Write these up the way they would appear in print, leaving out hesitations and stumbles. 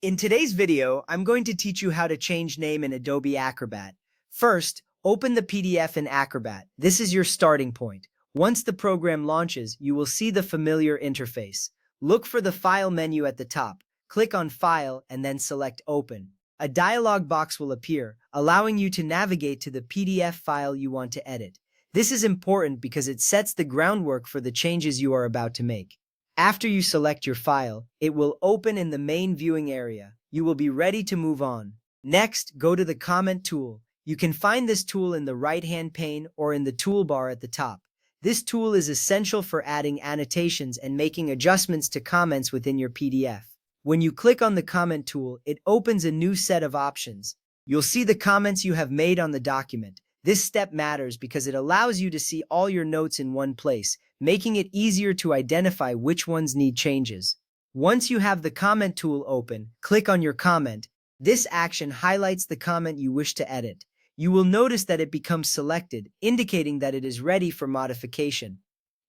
In today's video, I'm going to teach you how to change name in Adobe Acrobat. First, open the PDF in Acrobat. This is your starting point. Once the program launches, you will see the familiar interface. Look for the File menu at the top. Click on File and then select Open. A dialog box will appear, allowing you to navigate to the PDF file you want to edit. This is important because it sets the groundwork for the changes you are about to make. After you select your file, it will open in the main viewing area. You will be ready to move on. Next, go to the Comment tool. You can find this tool in the right-hand pane or in the toolbar at the top. This tool is essential for adding annotations and making adjustments to comments within your PDF. When you click on the Comment tool, it opens a new set of options. You'll see the comments you have made on the document. This step matters because it allows you to see all your notes in one place, making it easier to identify which ones need changes. Once you have the Comment tool open, click on your comment. This action highlights the comment you wish to edit. You will notice that it becomes selected, indicating that it is ready for modification.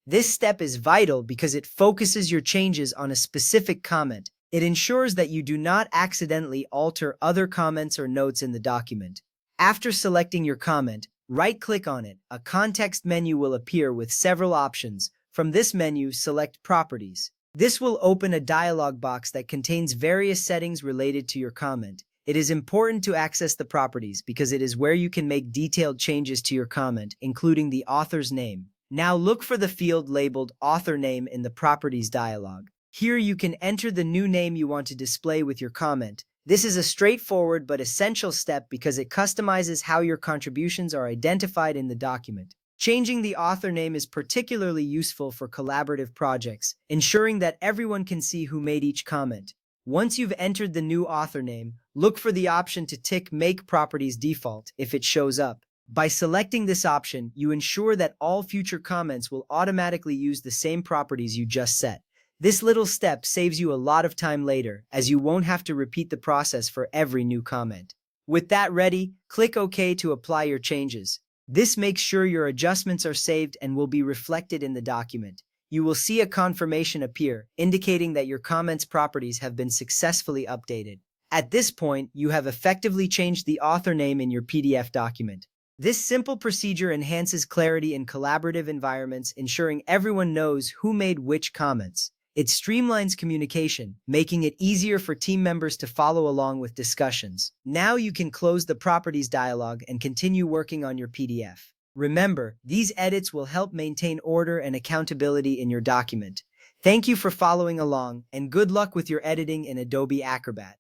This step is vital because it focuses your changes on a specific comment. It ensures that you do not accidentally alter other comments or notes in the document. After selecting your comment, right-click on it. A context menu will appear with several options. From this menu, select Properties. This will open a dialog box that contains various settings related to your comment. It is important to access the properties because it is where you can make detailed changes to your comment, including the author's name. Now look for the field labeled Author Name in the Properties dialog. Here you can enter the new name you want to display with your comment. This is a straightforward but essential step because it customizes how your contributions are identified in the document. Changing the author name is particularly useful for collaborative projects, ensuring that everyone can see who made each comment. Once you've entered the new author name, look for the option to tick Make Properties Default if it shows up. By selecting this option, you ensure that all future comments will automatically use the same properties you just set. This little step saves you a lot of time later, as you won't have to repeat the process for every new comment. With that ready, click OK to apply your changes. This makes sure your adjustments are saved and will be reflected in the document. You will see a confirmation appear, indicating that your comment's properties have been successfully updated. At this point, you have effectively changed the author name in your PDF document. This simple procedure enhances clarity in collaborative environments, ensuring everyone knows who made which comments. It streamlines communication, making it easier for team members to follow along with discussions. Now you can close the Properties dialog and continue working on your PDF. Remember, these edits will help maintain order and accountability in your document. Thank you for following along, and good luck with your editing in Adobe Acrobat.